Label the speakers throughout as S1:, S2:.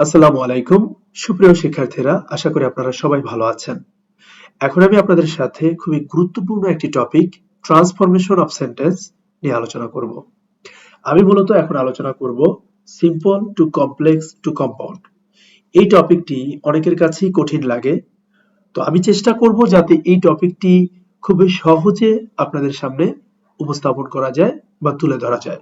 S1: আসসালামু আলাইকুম সুপ্রিয় শিক্ষার্থীরা, আশা করি আপনারা সবাই ভালো আছেন। এখন আমি আপনাদের সাথে খুবই গুরুত্বপূর্ণ একটি টপিক ট্রান্সফরমেশন অফ সেন্টেন্স নিয়ে আলোচনা করব। আমি মূলত এখন আলোচনা করব simple to complex to compound. এই টপিকটি অনেকের কাছেই কঠিন লাগে, তো আমি চেষ্টা করব যাতে এই টপিকটি খুবই সহজে আপনাদের সামনে উপস্থাপন করা যায় বা তুলে ধরা যায়।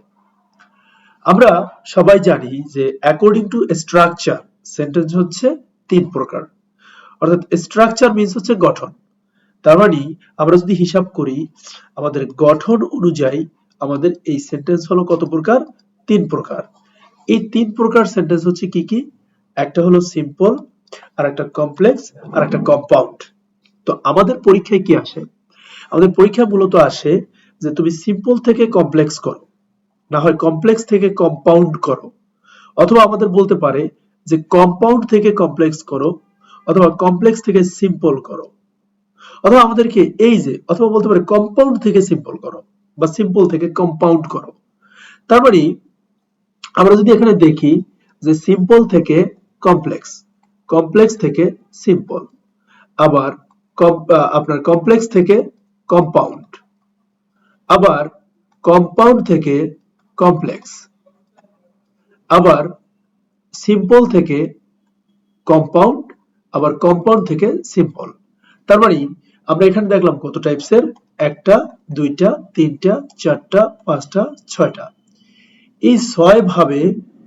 S1: আমরা সবাই জানি যে অ্যাকর্ডিং টু স্ট্রাকচার সেন্টেন্স হচ্ছে তিন প্রকার, অর্থাৎ স্ট্রাকচার মিন্স হচ্ছে গঠন। তার মানে আমরা যদি হিসাব করি আমাদের গঠন অনুযায়ী আমাদের এই সেন্টেন্স হলো কত প্রকার? তিন প্রকার। এই তিন প্রকার সেন্টেন্স হচ্ছে কি কি? একটা হলো সিম্পল, আর একটা কমপ্লেক্স, আর একটা কম্পাউন্ড। তো আমাদের পরীক্ষায় কি আসে? আমাদের পরীক্ষা মূলত আসে যে তুমি সিম্পল থেকে কমপ্লেক্স করো, না হয় কমপ্লেক্স থেকে কম্পাউন্ড করো, অথবা আমাদের বলতে পারে যে কম্পাউন্ড থেকে কমপ্লেক্স করো, অথবা কমপ্লেক্স থেকে সিম্পল করো, অথবা আমাদেরকে অথবা বলতে পারে কম্পাউন্ড থেকে সিম্পল করো বা সিম্পল থেকে কম্পাউন্ড করো। তার মানে আমরা যদি এখানে দেখি যে সিম্পল থেকে কমপ্লেক্স, কমপ্লেক্স থেকে সিম্পল, আবার আপনার কমপ্লেক্স থেকে কম্পাউন্ড, আবার কম্পাউন্ড থেকে কমপ্লেক্স, আবার সিম্পল থেকে কম্পাউন্ড, আবার কম্পাউন্ড থেকে সিম্পল। তার মানে আমরা এখানে দেখলাম কত টাইপসের? একটা, দুইটা, তিনটা, চারটা, পাঁচটা, ছয়টা। এই ৬ ভাবে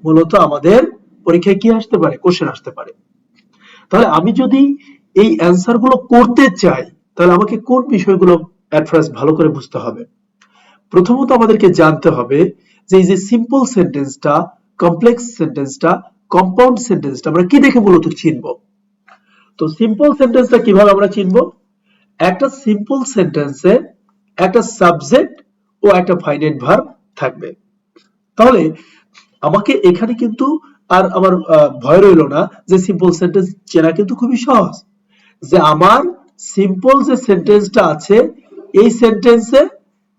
S1: মূলত আমাদের পরীক্ষায় কি আসতে পারে? কোশ্চেন আসতে পারে। তাহলে আমি যদি এই অ্যান্সার গুলো করতে চাই, তাহলে আমাকে কোন বিষয়গুলো এট ফার্স্ট ভালো করে বুঝতে হবে? প্রথমত আমাদেরকে জানতে হবে যে এই যে সিম্পল সেন্টেন্সটা, কমপ্লেক্স সেন্টেন্সটা, কম্পাউন্ড সেন্টেন্সটা আমরা কি দেখে মূলত চিনবো? তো সিম্পল সেন্টেন্সটা কিভাবে আমরা চিনবো? একটা সিম্পল সেন্টেন্সে একটা সাবজেক্ট ও একটা ফাইনাইট ভার্ব থাকবে। তাহলে আমাকে এখানে কিন্তু আর আমার ভয় রইল না যে সিম্পল সেন্টেন্স চেনা কিন্তু খুবই সহজ। যে আমার সিম্পল যে সেন্টেন্সটা আছে এই সেন্টেন্সে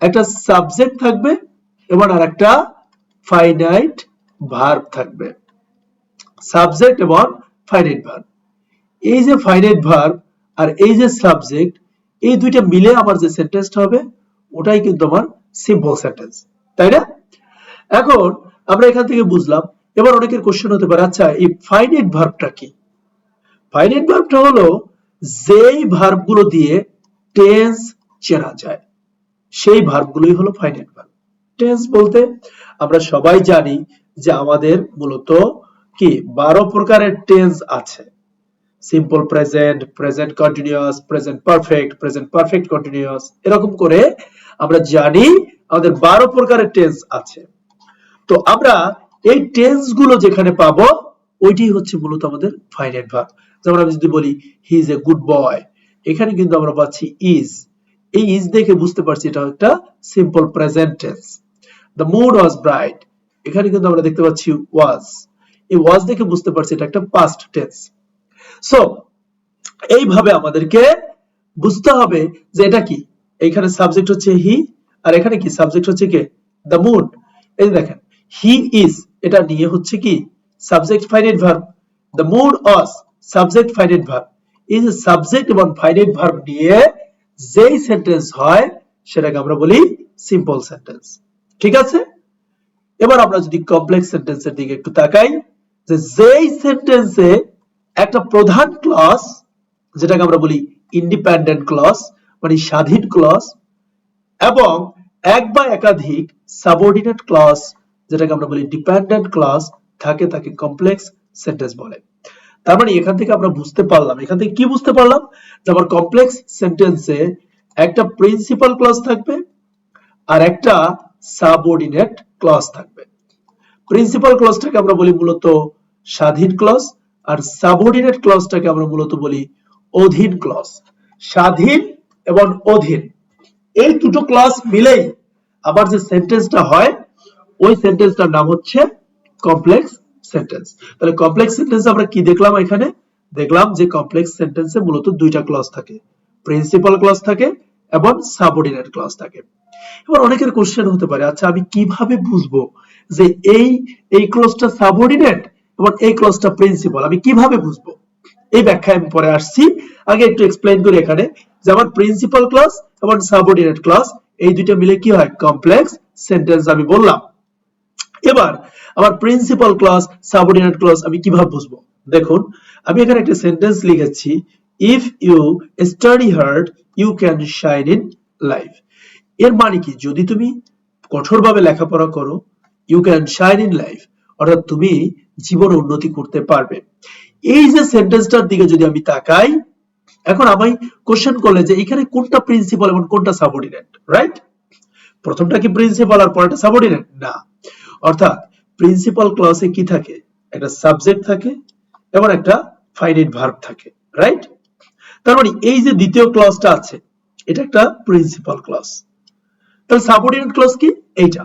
S1: একটা সাবজেক্ট থাকবে এবং আর একটা ফাইনাইট ভার্ব থাকবে। সাবজেক্ট এবং ফাইনাইট ভার্ব, এই যে ফাইনাইট ভার্ব আর এই যে সাবজেক্ট, এই দুইটা মিলে আমার যে সেন্টেন্সটা হবে ওটাই কিন্তু আমার সিম্পল সেন্টেন্স, তাই না? এখন আমরা এখান থেকে বুঝলাম। এবার অনেকের কোশ্চেন হতে পারে, আচ্ছা এই ফাইনাইট ভার্বটা কি? ফাইনাইট ভার্বটা হলো যেই ভার্বগুলো দিয়ে টেন্স চেনা যায়, সেই ভার্বগুলোই হলো ফাইনাইট ভার্ব। টেন্স বলতে আমরা সবাই জানি যে আমাদের মূলত কি 12 প্রকারের টেন্স আছে। Simple present, present continuous, present perfect, present perfect continuous, এরকম করে আমরা জানি আমাদের 12 প্রকারের টেন্স আছে। তো আমরা এই টেন্স গুলো যেখানে পাবো ওইটি হচ্ছে মূলত আমাদের ফাইনাইট ভার্ব। যেমন আমি যদি বলি he is a good boy, এখানে কিন্তু আমরা পাচ্ছি ইজ। এই ইজ দেখে বুঝতে পারছি এটা একটা simple present tense. The moon was bright, এখানে কিন্তু আমরা দেখতে পাচ্ছি ওয়াজ। এই ওয়াজ দেখে বুঝতে পারছি এটা একটা পাস্ট টেন্স। সো এইভাবে আমাদেরকে বুঝতে হবে যে এটা কি। এখানে সাবজেক্ট হচ্ছে হি, আর এখানে কি সাবজেক্ট হচ্ছে কে? The moon. এই দেখেন হি ইজ, এটা নিয়ে হচ্ছে কি subject finite verb. The moon was subject finite verb. এই যে সাবজেক্ট এবং ফাইনাইট ভার্ব নিয়ে যেই সেন্টেন্স হয় সেটাকে আমরা বলি সিম্পল সেন্টেন্স। ঠিক আছে? এবার আমরা যদি কমপ্লেক্স সেন্টেন্সের দিকে একটু তাকাই, যে যেই সেন্টেন্সে একটা প্রধান ক্লজ, যেটাকে আমরা বলি ইন্ডিপেন্ডেন্ট ক্লজ মানে স্বাধীন ক্লজ, এবং এক বা একাধিক সাবঅর্ডিনেট ক্লজ, যেটাকে আমরা বলি ডিপেন্ডেন্ট ক্লজ থাকে, তাকে কমপ্লেক্স সেন্টেন্স বলে। তার মানে এখান থেকে আমরা বুঝতে পারলাম, এখান থেকে কি বুঝতে পারলাম? যে আমার কমপ্লেক্স সেন্টেন্সে একটা প্রিন্সিপাল ক্লজ থাকবে আর একটা সাবঅর্ডিনেট ক্লজ থাকবে। প্রিন্সিপাল ক্লজটাকে আমরা বলি মূলত স্বাধীন ক্লজ, আর সাবঅর্ডিনেট ক্লজটাকে আমরা মূলত বলি অধীন ক্লজ। স্বাধীন এবং অধীন এই দুটো ক্লজ মিলেই আবার যে সেন্টেন্সটা হয় ওই সেন্টেন্সটার নাম হচ্ছে কমপ্লেক্স সেন্টেন্স। তাহলে কমপ্লেক্স সেন্টেন্স আমরা কি দেখলাম? এখানে দেখলাম যে কমপ্লেক্স সেন্টেন্সে মূলত দুইটা ক্লজ থাকে, প্রিন্সিপাল ক্লজ থাকে এবং সাবঅর্ডিনেট ক্লজ থাকে। এবার অনেকের কোশ্চেন হতে পারে, আচ্ছা আমি কিভাবে বুঝবো যে এই ক্লজটা সাবঅর্ডিনেট এবং এই ক্লজটা প্রিন্সিপাল, আমি কিভাবে বুঝবো এই ব্যাখ্যা আমি পরে আসছি। আগে একটু এক্সপ্লেইন করি এখানে যে আমার প্রিন্সিপাল ক্লজ এবং সাবঅর্ডিনেট ক্লজ এই দুইটা মিলে কি হয় কমপ্লেক্স সেন্টেন্স আমি বললাম। এবার আমার প্রিন্সিপাল ক্লজ সাবঅর্ডিনেট ক্লজ আমি কিভাবে বুঝবো, দেখুন আমি এখানে একটা সেন্টেন্স লিখেছি, if you study hard you can shine in life. এর মানে কি, যদি তুমি কঠোরভাবে লেখাপড়া করো you can shine in life, অর্থাৎ তুমি জীবনে উন্নতি করতে পারবে। এই যে সেন্টেন্সটার দিকে যদি আমি তাকাই, এখন আমি কোশ্চেন করলে যে এখানে কোনটা প্রিন্সিপাল এবং কোনটা সাবঅর্ডিনেট, রাইট? প্রথমটা কি প্রিন্সিপাল আর পরেরটা সাবঅর্ডিনেট? না। অর্থাৎ প্রিন্সিপাল ক্লজে কি থাকে, একটা সাবজেক্ট থাকে এবং একটা ফাইনাইট ভার্ব থাকে, রাইট? তার মানে এই যে দ্বিতীয় ক্লজটা আছে এটা একটা প্রিন্সিপাল ক্লজ। তাহলে সাবঅর্ডিনেট ক্লজ কি, এইটা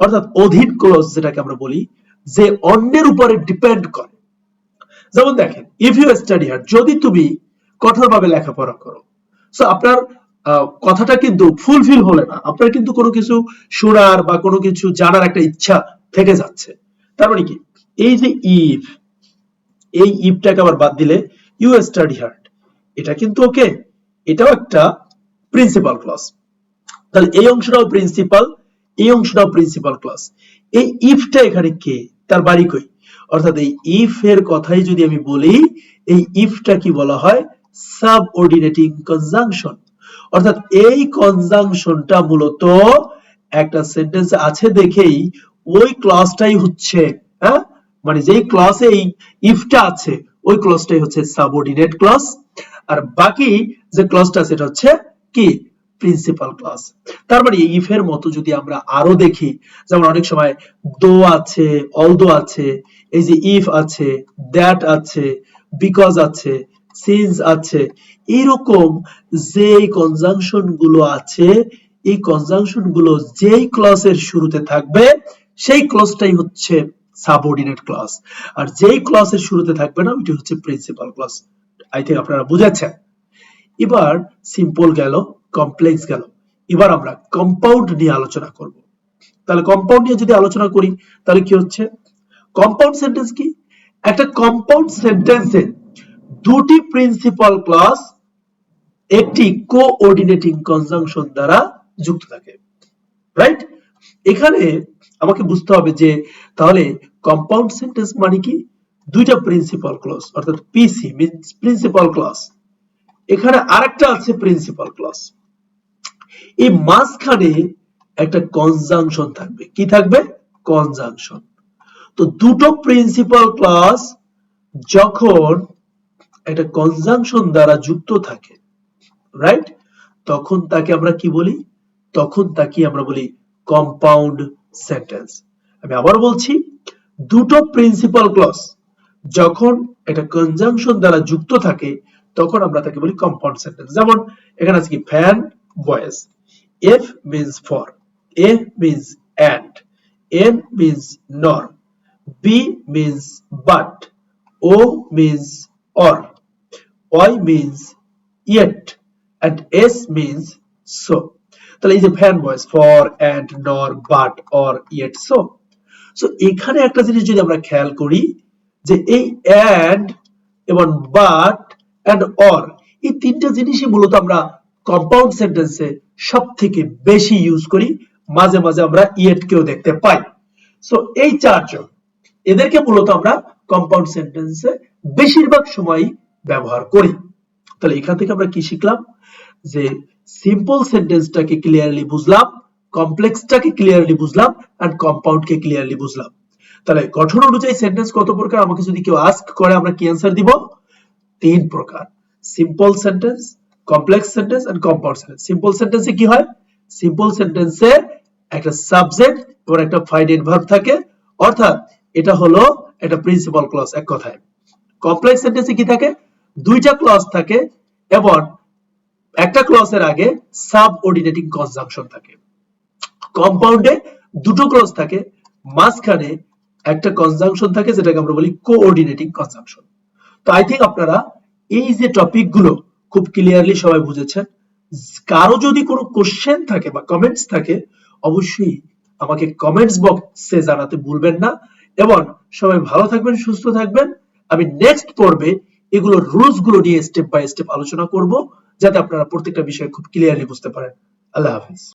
S1: অর্থাৎ অধীন ক্লজ যেটাকে আমরা বলি, যে অন্যের উপরে ডিপেন্ড করে। যেমন দেখেন, ইফ ইউ স্টাডি হার্ড, যদি তুমি কঠোরভাবে লেখাপড়া করো, সো আপনার কথাটা কিন্তু ফুলফিল হলে না, আপনার কিন্তু কোনো কিছু শোনার বা কোনো কিছু জানার একটা ইচ্ছা থেকে যাচ্ছে। তার মানে কি, এই যে ইফ, এই ইফটাকে আবার বাদ দিলে ইউ স্টাডি হার্ড, এটা কিন্তু ওকে, এটাও একটা প্রিন্সিপাল ক্লজ। তাহলে এই অংশটাও প্রিন্সিপাল, এই অংশটাও প্রিন্সিপাল ক্লজ। এই ইফটা এখানে কে, তার বাড়ি কই, অর্থাৎ এই ইফ এর কথাই যদি আমি বলি, এই ইফটা কি বলা হয়, সাবঅর্ডিনেটিং কনজাংশন। অর্থাৎ এই কনজাংশনটা মূলত একটা সেন্টেন্সে আছে দেখেই ওই ক্লজটাই হচ্ছে, হ্যাঁ, মানে যেই ক্লজে এই ইফটা আছে ওই ক্লজটাই হচ্ছে সাবঅর্ডিনেট ক্লজ, আর বাকি যে ক্লজটা সেটা হচ্ছে কি, প্রিন্সিপাল ক্লজ। তার মানে ইফ এর মতো যদি আমরা আরো দেখি, যেমন অনেক সময় দো আছে, অলদো আছে, এই যে ইফ আছে, দ্যাট আছে, বিকজ আছে, সিন্স আছে, এইরকম যে কনজাংশন গুলো আছে, এই কনজাংশন গুলো যেই ক্লজের শুরুতে থাকবে সেই ক্লজটাই হচ্ছে সাবঅর্ডিনেট ক্লজ, আর যেই ক্লজের শুরুতে থাকবে না ওইটা হচ্ছে প্রিন্সিপাল ক্লজ। আই থিংক আপনারা বুঝেছেন। এবার সিম্পল গেল, কমপ্লেক্স গেল, এবার আমরা কম্পাউন্ড নিয়ে আলোচনা করব। তাহলে কম্পাউন্ড নিয়ে যদি আলোচনা করি তাহলে কি হচ্ছে, কম্পাউন্ড সেন্টেন্স কি, একটা কম্পাউন্ড সেন্টেন্সে দুটি প্রিন্সিপাল ক্লজ একটি কোঅর্ডিনেটিং কনজাংশন দ্বারা যুক্ত থাকে, রাইট? এখানে আমাকে বুঝতে হবে যে তাহলে কম্পাউন্ড সেন্টেন্স মানে কি, দুইটা প্রিন্সিপাল ক্লজ, অর্থাৎ পিসি মিন্স প্রিন্সিপাল ক্লজ, এখানে আরেকটা আছে প্রিন্সিপাল ক্লজ, এই মাঝখানে একটা কনজাংশন থাকবে, কি থাকবে, কনজাংশন। তো দুটো প্রিন্সিপাল ক্লজ যখন একটা কনজাংশন দ্বারা যুক্ত থাকে, রাইট, তখন তাকে আমরা কি বলি, তখন তাকে আমরা বলি কম্পাউন্ড সেন্টেন্স। আমি আবার বলছি, দুটো প্রিন্সিপাল ক্লজ যখন একটা কনজাংশন দ্বারা যুক্ত থাকে তখন আমরা তাকে বলি কম্পাউন্ড সেন্টেন্স। যেমন এখানে আছে কি, fan voice, F means for, A means and, N means nor, B means but, O means or, Y means yet, and S means so. তাহলে এই যে fan voice, for, and, nor, but, or, yet, so. So এখানে একটা জিনিস যদি আমরা খেয়াল করি যে এই and এবং but and or এই তিনটা জিনিসই মূলত আমরা কম্পাউন্ড সেন্টেন্সে সব থেকে বেশি ইউজ করি, মাঝে মাঝে আমরা yet কেও দেখতে পাই। সো এই চারজন, এদেরকে মূলত আমরা কম্পাউন্ড সেন্টেন্সে বেশিরভাগ সময় ব্যবহার করি। তাহলে এখান থেকে আমরা কি শিখলাম, যে সিম্পল সেন্টেন্সটাকে ক্লিয়ারলি বুঝলাম, কমপ্লেক্সটাকে ক্লিয়ারলি বুঝলাম, এন্ড কম্পাউন্ডকে ক্লিয়ারলি বুঝলাম। তাহলে গঠন অনুযায়ী সেন্টেন্স কত প্রকার, আমাকে যদি কেউ আস্ক করে আমরা কি অ্যান্সার দিব, তিন প্রকার, simple sentence, complex sentence and compound sentence. Simple সেন্টেন্সে কি হয়, সিম্পল সেন্টেন্সে একটা সাবজেক্ট এবং একটা ফাইনাইট ভার্ব থাকে, অর্থাৎ এটা হলো একটা প্রিন্সিপাল ক্লজ এক কথায়। কমপ্লেক্স সেন্টেন্সে কি থাকে, দুইটা ক্লজ থাকে এবং একটা ক্লজের আগে সাবঅর্ডিনেটিং কনজাংশন থাকে। কম্পাউন্ডে দুটো ক্লজ থাকে, মাঝখানে একটা কনজাংশন থাকে যেটাকে আমরা বলি কোঅর্ডিনেটিং কনজাংশন। তো আই থিংক আপনারা এই যে টপিক গুলো খুব ক্লিয়ারলি সবাই বুঝেছেন। কারো যদি কোনো কোশ্চেন থাকে বা কমেন্টস থাকে অবশ্যই আমাকে কমেন্টস বক্সে জানাতে ভুলবেন না, এবং সবাই ভালো থাকবেন, সুস্থ থাকবেন। আমি নেক্সট পর্বে এগুলোর রুলস গুলো নিয়ে স্টেপ বাই স্টেপ আলোচনা করব, যাতে আপনারা প্রত্যেকটা বিষয় খুব ক্লিয়ারলি বুঝতে পারেন। আল্লাহ হাফেজ।